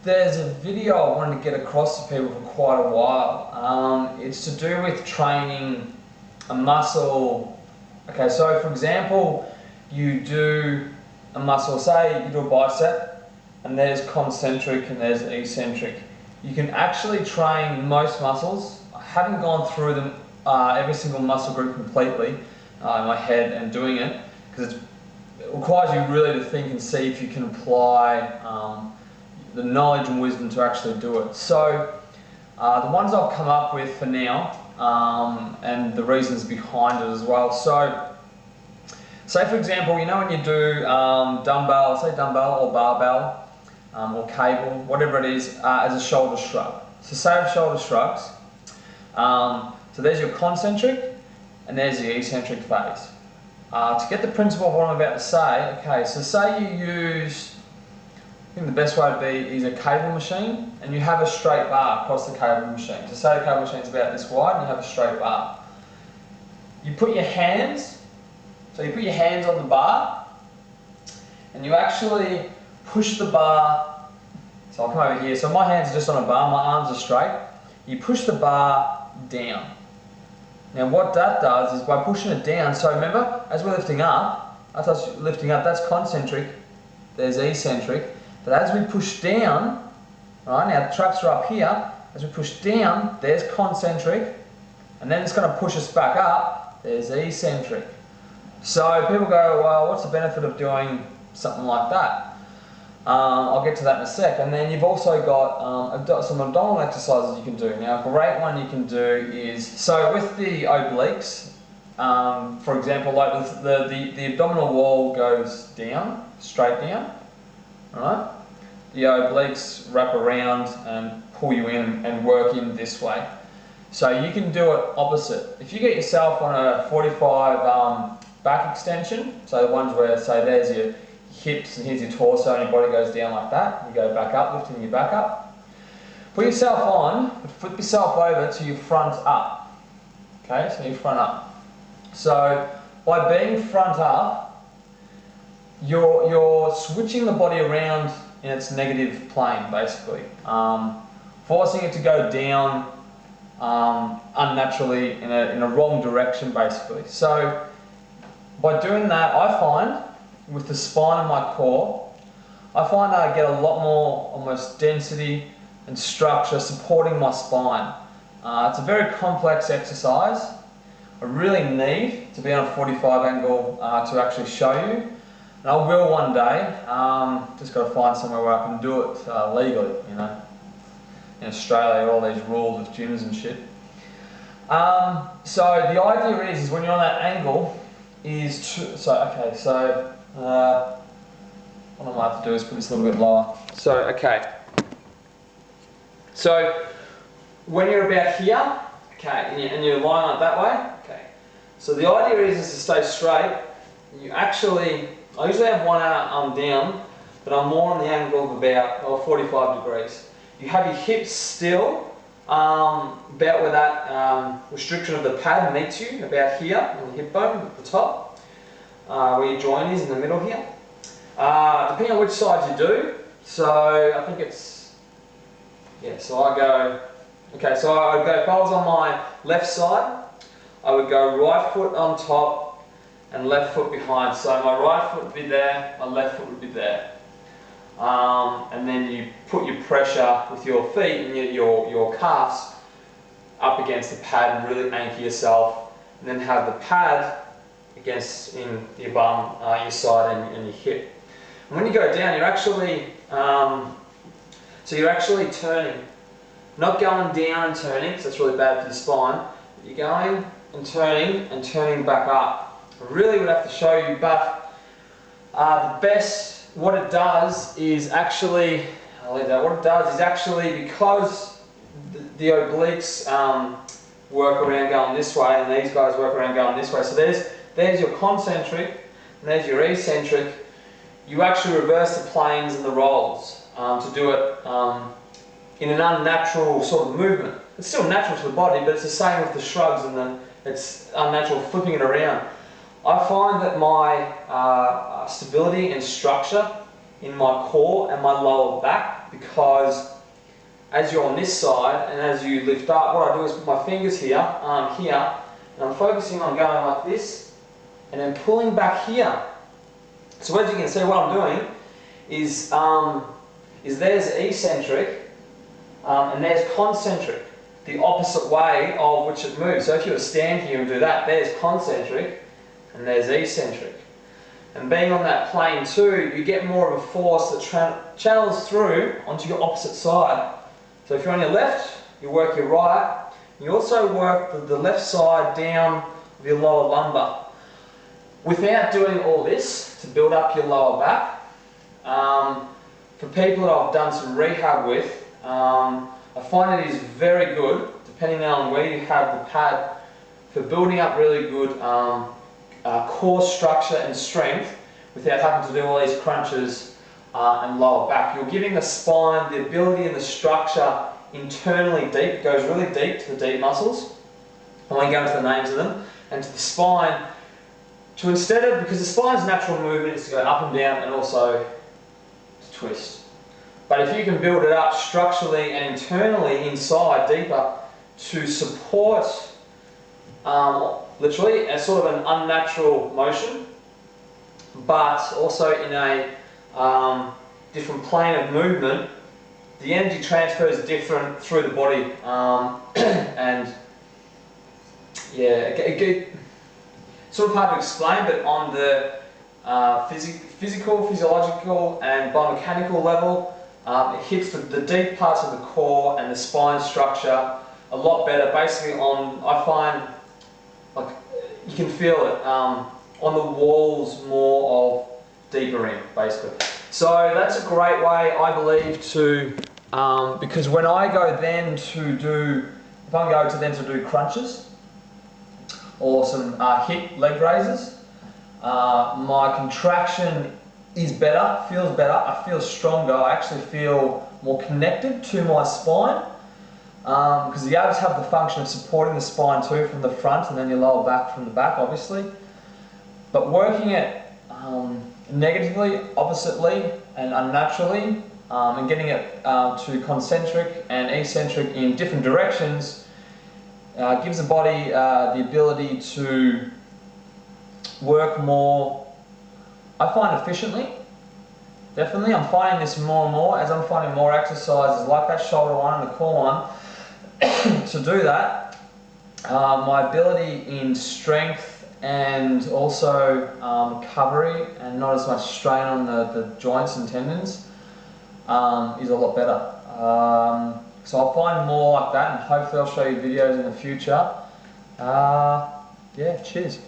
there's a video I wanted to get across to people for quite a while. It's to do with training a muscle. Okay, so for example, you do a muscle, say you do a bicep, and there's concentric and there's eccentric. You can actually train most muscles. I haven't gone through them, every single muscle group completely in my head and doing it, because it requires you really to think and see if you can apply the knowledge and wisdom to actually do it. So the ones I've come up with for now, and the reasons behind it as well. So say for example, you know when you do dumbbell, say dumbbell or barbell or cable, whatever it is, as a shoulder shrug. So say shoulder shrugs, so there's your concentric and there's the eccentric phase. To get the principle of what I'm about to say, okay, so say you use, I think the best way to be is a cable machine, and you have a straight bar across the cable machine. So say the cable machine is about this wide and you have a straight bar. You put your hands, so you put your hands on the bar, and you actually push the bar, so I'll come over here, so my hands are just on a bar, my arms are straight. You push the bar down. Now what that does is by pushing it down, so remember, as we're lifting up, that's concentric, there's eccentric, but as we push down, right, now the traps are up here, as we push down, there's concentric, and then it's going to push us back up, there's eccentric. So people go, well, what's the benefit of doing something like that? I'll get to that in a sec. And then you've also got some abdominal exercises you can do. Now, a great one you can do is, so with the obliques, for example, like the abdominal wall goes down, straight down, alright? The obliques wrap around and pull you in and work in this way. So you can do it opposite. If you get yourself on a 45 back extension, so the ones where, say, there's your hips and here's your torso and your body goes down like that, you go back up, lifting your back up. Put yourself on, flip yourself over to your front up. Okay, so your front up. So by being front up, you're switching the body around in its negative plane, basically. Forcing it to go down unnaturally in a wrong direction, basically. So by doing that, I find, with the spine and my core, I find that I get a lot more almost density and structure supporting my spine. It's a very complex exercise. I really need to be on a 45 angle to actually show you, and I will one day. Just got to find somewhere where I can do it legally, you know. In Australia, all these rules with gyms and shit. So the idea is when you're on that angle, is to, what I might have to do is put this a little bit lower. So, okay. So, when you're about here, okay, and you're lying like that way, okay. So the idea is to stay straight. You actually, I usually have one arm down, but I'm more on the angle of about 45 degrees. You have your hips still, about where that restriction of the pad meets you, about here on the hip bone at the top, where your joint is in the middle here. Depending on which side you do, so I think it's, yeah, so I go, okay, so I would go, if I was on my left side, I would go right foot on top and left foot behind. So my right foot would be there, my left foot would be there. And then you put your pressure with your feet and your calves up against the pad and really anchor yourself, and then have the pad against in your bum, your side and your hip. And when you go down, you're actually, so you're actually turning, not going down and turning, because that's really bad for the spine, but you're going and turning back up. I really would have to show you, but the best, what it does is actually, what it does is actually, because the obliques work around going this way and these guys work around going this way, so there's your concentric and there's your eccentric, you actually reverse the planes and the rolls to do it in an unnatural sort of movement. It's still natural to the body, but it's the same with the shrugs and it's unnatural flipping it around. I find that my stability and structure in my core and my lower back, because as you're on this side and as you lift up, what I do is put my fingers here, here, and I'm focusing on going like this and then pulling back here. So as you can see, what I'm doing is there's eccentric and there's concentric, the opposite way of which it moves. So if you were to stand here and do that, there's concentric and there's eccentric. And being on that plane too, you get more of a force that channels through onto your opposite side. So if you're on your left, you work your right. You also work the left side down of your lower lumbar. Without doing all this to build up your lower back, for people that I've done some rehab with, I find it is very good, depending on where you have the pad, for building up really good core structure and strength without having to do all these crunches and lower back. You're giving the spine the ability and the structure internally deep. It goes really deep to the deep muscles. I won't go into the names of them. And to the spine, to instead of, because the spine's natural movement is to go up and down and also to twist. But if you can build it up structurally and internally inside deeper to support literally a sort of an unnatural motion, but also in a different plane of movement, the energy transfer is different through the body, and yeah, sort of hard to explain, but on the physical, physiological and biomechanical level, it hits the deep parts of the core and the spine structure a lot better. Basically I find, like, you can feel it on the walls more of deeper in, basically. So that's a great way, I believe, to, because when I go then to do, if I go to then to do crunches or some hip leg raises, my contraction is better, feels better, I feel stronger, I actually feel more connected to my spine, because the abs have the function of supporting the spine too from the front, and then your lower back from the back, obviously. But working it negatively, oppositely and unnaturally, and getting it to concentric and eccentric in different directions, gives the body the ability to work more, I find, efficiently. Definitely, I'm finding this more and more as I'm finding more exercises like that shoulder one and the core one to do that. My ability in strength and also recovery and not as much strain on the joints and tendons is a lot better. So I'll find more like that, and hopefully I'll show you videos in the future. Yeah, cheers.